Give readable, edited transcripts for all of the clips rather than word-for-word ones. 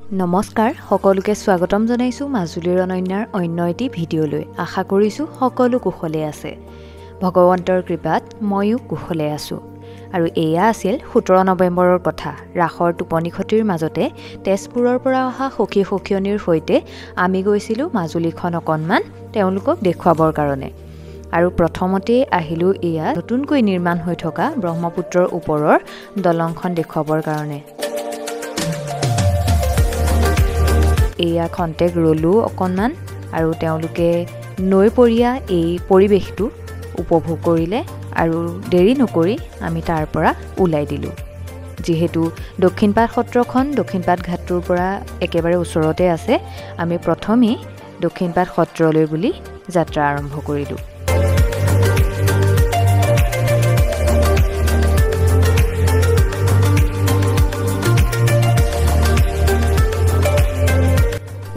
নমস্কাৰ সকলোকে স্বাগতম জনাইছো মাজুলীৰ অনন্যাৰ অন্য এটি ভিডিঅ'লৈ। আশা কৰিছো সকলো কুশলে আছে। ভগৱন্তৰ কৃপাত ময়ো কুশলে আছো। আৰু এয়া আছিল 17 নৱেম্বৰৰ কথা। ৰাসৰ টোপনি খতিৰ মাজতে তেজপুৰৰ পৰা অহা সখী সখীয়নীৰ সৈতে আমি গৈছিলো মাজুলীখন অকণমান তেওঁলোকক দেখুৱাবৰ কাৰণে। আৰু প্ৰথমতে আহিলো এয়া নতুনকৈ নিৰ্মাণ হৈ থকা ব্ৰহ্মপুত্ৰৰ ওপৰৰ দলংখন দেখুৱাবৰ কাৰণে। এয়া খন্তেক ৰলো অকণমান আৰু তেওঁলোকে নৈপৰীয়া এই পৰিৱেশটো উপভোগ কৰিলে আৰু দেৰি নকৰি আমি তাৰ পৰা ওলাই দিলোঁ। যিহেতু দক্ষিণপাট সত্ৰখন দক্ষিণপাট ঘাটটোৰ পৰা একেবাৰে ওচৰতে আছে, আমি প্ৰথমেই দক্ষিণপাট সত্ৰলৈ বুলি যাত্ৰা আৰম্ভ কৰিলোঁ।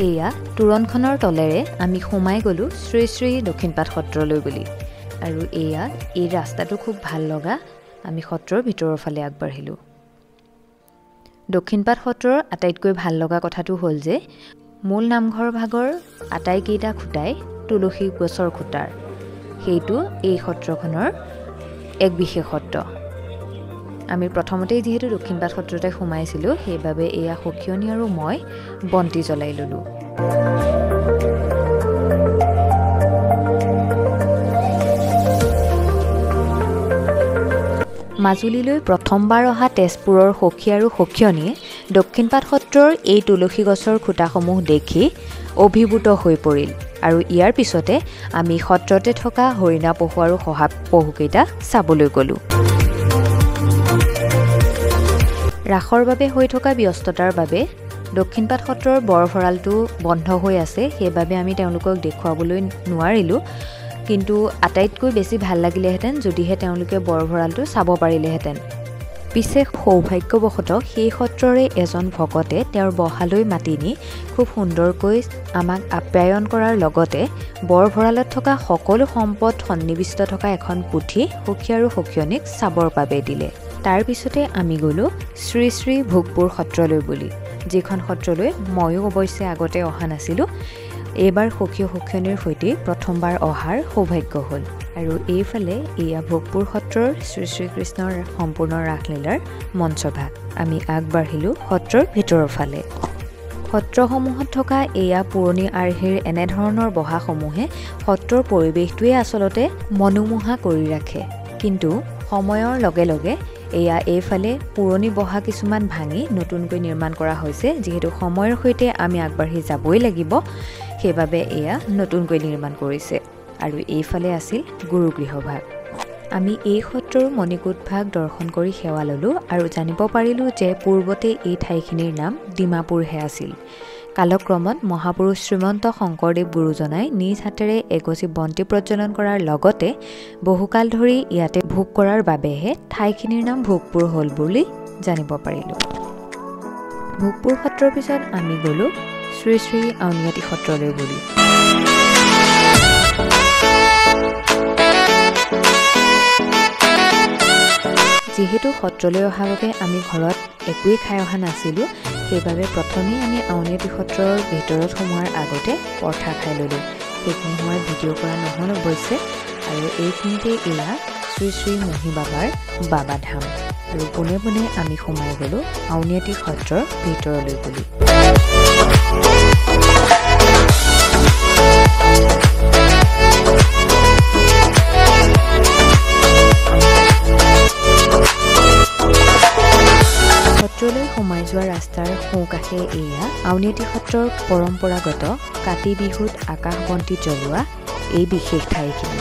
এয়া তোৰণখনৰ তলেৰে আমি সোমাই গ'লোঁ শ্ৰী শ্ৰী দক্ষিণপাট সত্ৰলৈ বুলি। আৰু এয়া এই ৰাস্তাটো খুব ভাল লগা। আমি সত্ৰৰ ভিতৰৰ ফালে আগবাঢ়িলোঁ। দক্ষিণপাট সত্ৰৰ আটাইতকৈ ভাল লগা কথাটো হ'ল যে মূল নামঘৰ ভাগৰ আটাইকেইটা খুঁটাই তুলসী গছৰ খুঁটাৰ। সেইটো এই সত্ৰখনৰ এক বিশেষত্ব। আমি প্ৰথমতেই যিহেতু দক্ষিণপাট সত্ৰতে সোমাইছিলোঁ, সেইবাবে এয়া সখীয়নী আৰু মই বন্তি জ্বলাই ল'লোঁ। মাজুলীলৈ প্ৰথমবাৰ অহা তেজপুৰৰ সখী আৰু সখীয়নীয়ে দক্ষিণপাট সত্ৰৰ এই তুলসী গছৰ খুঁটাসমূহ দেখি অভিভূত হৈ পৰিল। আৰু ইয়াৰ পিছতে আমি সত্ৰতে থকা হৰিণা পহু আৰু শহাপহুকেইটা চাবলৈ গ'লোঁ। ৰাসৰ বাবে হৈ থকা ব্যস্ততাৰ বাবে দক্ষিণপাট সত্ৰৰ বৰভঁৰালটো বন্ধ হৈ আছে, সেইবাবে আমি তেওঁলোকক দেখুৱাবলৈ নোৱাৰিলোঁ। কিন্তু আটাইতকৈ বেছি ভাল লাগিলেহেঁতেন যদিহে তেওঁলোকে বৰভঁৰালটো চাব পাৰিলেহেঁতেন। পিছে সৌভাগ্যবশতঃ সেই সত্ৰৰে এজন ভকতে তেওঁৰ বহালৈ মাতি নি খুব সুন্দৰকৈ আমাক আপ্যায়ন কৰাৰ লগতে বৰভঁৰালত থকা সকলো সম্পদ সন্নিৱিষ্ট থকা এখন পুথি সখী আৰু সখীয়নীক চাবৰ বাবে দিলে। তাৰ পিছতে আমি গ'লোঁ শ্ৰী শ্ৰী ভোগপুৰ সত্ৰলৈ বুলি, যিখন সত্ৰলৈ ময়ো অৱশ্যে আগতে অহা নাছিলোঁ। এইবাৰ সখী সখীয়নীৰ সৈতে প্ৰথমবাৰ অহাৰ সৌভাগ্য হ'ল। আৰু এইফালে এয়া ভোগপুৰ সত্ৰৰ শ্ৰী শ্ৰীকৃষ্ণৰ সম্পূৰ্ণ ৰাসলীলাৰ মঞ্চভাগ। আমি আগবাঢ়িলোঁ সত্ৰৰ ভিতৰৰ ফালে। সত্ৰসমূহত থকা এয়া পুৰণি আৰ্হিৰ এনেধৰণৰ বহাসমূহে সত্ৰৰ পৰিৱেশটোৱে আচলতে মনোমোহা কৰি ৰাখে। কিন্তু সময়ৰ লগে লগে এয়া এইফালে পুৰণি বহা কিছুমান ভাঙি নতুনকৈ নিৰ্মাণ কৰা হৈছে। যিহেতু সময়ৰ সৈতে আমি আগবাঢ়ি যাবই লাগিব, সেইবাবে এয়া নতুনকৈ নিৰ্মাণ কৰিছে। আৰু এইফালে আছিল গুৰুগৃহভাগ। আমি এই সত্ৰৰ মণিকূট ভাগ দৰ্শন কৰি সেৱা ল'লোঁ আৰু জানিব পাৰিলোঁ যে পূৰ্বতে এই ঠাইখিনিৰ নাম ডিমাপুৰহে আছিল। কালক্ৰমত মহাপুৰুষ শ্ৰীমন্ত শংকৰদেৱ গুৰুজনাই নিজ হাতেৰে এগছি বন্তি প্ৰজ্বলন কৰাৰ লগতে বহুকাল ধৰি ইয়াতে ভোগ কৰাৰ বাবেহে ঠাইখিনিৰ নাম ভোগপুৰ হ'ল বুলি জানিব পাৰিলোঁ। ভোগপুৰ সত্ৰৰ পিছত আমি গ'লোঁ শ্ৰী শ্ৰী আউনীআটী সত্ৰলৈ বুলি। যিহেতু সত্ৰলৈ অহাৰ বাবে আমি ঘৰত একোৱেই খাই অহা নাছিলোঁ, সেইবাবে প্ৰথমেই আমি আউনীআটী সত্ৰৰ ভিতৰত সোমোৱাৰ আগতে পৰঠা খাই ল'লোঁ। সেইখিনি সময়ত ভিডিঅ' কৰা নহ'ল অৱশ্যে। আৰু এইখিনিতে এয়া শ্ৰী শ্ৰী মহী বাবাৰ বাবাধাম। আৰু পোনে পোনে আমি সোমাই গ'লোঁ আউনীআটী সত্ৰৰ ভিতৰলৈ বুলি। সত্ৰলৈ সোমাই যোৱা ৰাস্তাৰ সোঁকাষে এয়া আউনীআটী সত্ৰৰ পৰম্পৰাগত কাতি বিহুত আকাশ বন্তি জ্বলোৱা এই বিশেষ ঠাইখিনি।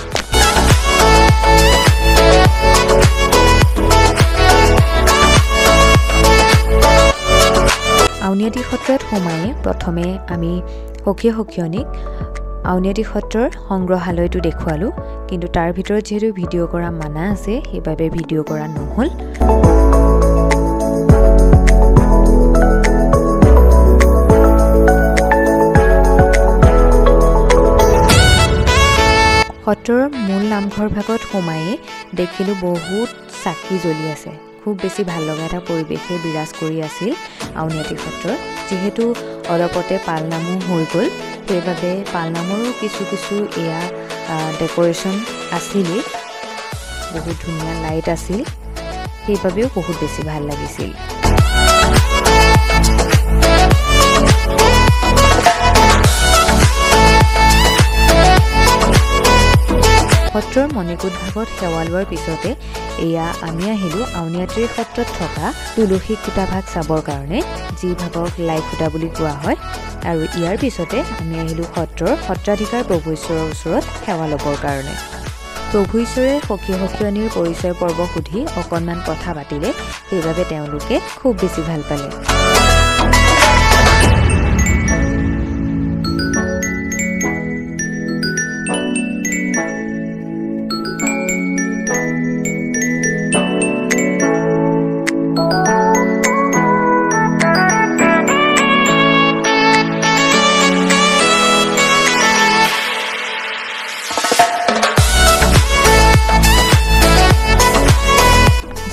আউনীআটী সত্ৰত সোমাই প্ৰথমে আমি সখী সখীয়নীক আউনীআটী সত্ৰৰ সংগ্ৰহালয়টো দেখুৱালোঁ। কিন্তু তাৰ ভিতৰত যিহেতু ভিডিঅ' কৰা মানা আছে, সেইবাবে ভিডিঅ' কৰা নহ'ল। সত্ৰৰ মূল নামঘৰ ভাগত সোমায়ে দেখিলোঁ বহুত চাকি জ্বলি আছে। খুব বেছি ভাল লগা এটা পৰিৱেশে বিৰাজ কৰি আছিল। আউনীআটী সত্ৰৰ। যিহেতু অলপতে পালনামো হৈ গ'ল, সেইবাবে পালনামৰো কিছু এয়া ডেক'ৰেশ্যন আছিলেই, বহুত ধুনীয়া লাইট আছিল, সেইবাবেও বহুত বেছি ভাল লাগিছিল। সত্ৰৰ মণিকূট ভাগত সেৱা লোৱাৰ পিছতে এয়া আমি আহিলোঁ আউনীআটীৰ সত্ৰত থকা তুলসী খুঁটা ভাগ চাবৰ কাৰণে, যি ভাগক লাই খুঁটা বুলি কোৱা হয়। আৰু ইয়াৰ পিছতে আমি আহিলোঁ সত্ৰৰ সত্ৰাধিকাৰ প্ৰভু ঈশ্বৰৰ ওচৰত সেৱা ল'বৰ কাৰণে। প্ৰভু ঈশ্বৰে সখী সখীয়নীৰ পৰিচয় পৰ্ব সুধি অকণমান কথা পাতিলে, সেইবাবে তেওঁলোকে খুব বেছি ভাল পালে।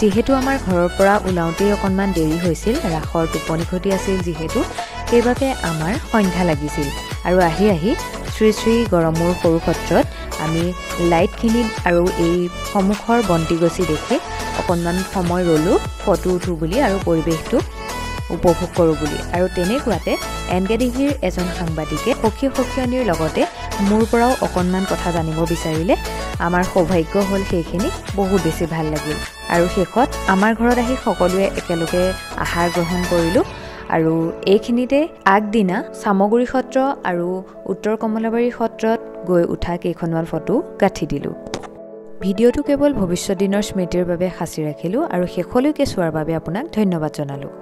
যিহেতু আমাৰ ঘৰৰ পৰা ওলাওঁতেই অকণমান দেৰি হৈছিল, ৰাসৰ টোপনি খতি আছিল যিহেতু, সেইবাবে আমাৰ সন্ধ্যা লাগিছিল। আৰু আহি শ্ৰী শ্ৰী গড়মূৰ সৰু সত্ৰত আমি লাইটখিনিত আৰু এই সন্মুখৰ বন্তিগছি দেখি অকণমান সময় ৰ'লোঁ ফটো উঠোঁ বুলি আৰু পৰিৱেশটো উপভোগ কৰোঁ বুলি। আৰু তেনেকুৱাতে NKTVৰ এজন সাংবাদিকে সখী সখীয়নীৰ লগতে মোৰ পৰাও অকণমান কথা জানিব বিচাৰিলে। আমাৰ সৌভাগ্য হ'ল সেইখিনি, বহুত বেছি ভাল লাগিল। আৰু শেষত আমাৰ ঘৰত আহি সকলোৱে একেলগে আহাৰ গ্ৰহণ কৰিলোঁ। আৰু এইখিনিতে আগদিনা চামগুৰি সত্ৰ আৰু উত্তৰ কমলাবাৰী সত্ৰত গৈ উঠা কেইখনমান ফটো গাঁঠি দিলোঁ। ভিডিঅ'টো কেৱল ভৱিষ্যত দিনৰ স্মৃতিৰ বাবে সাঁচি ৰাখিলোঁ আৰু শেষলৈকে চোৱাৰ বাবে আপোনাক ধন্যবাদ জনালোঁ।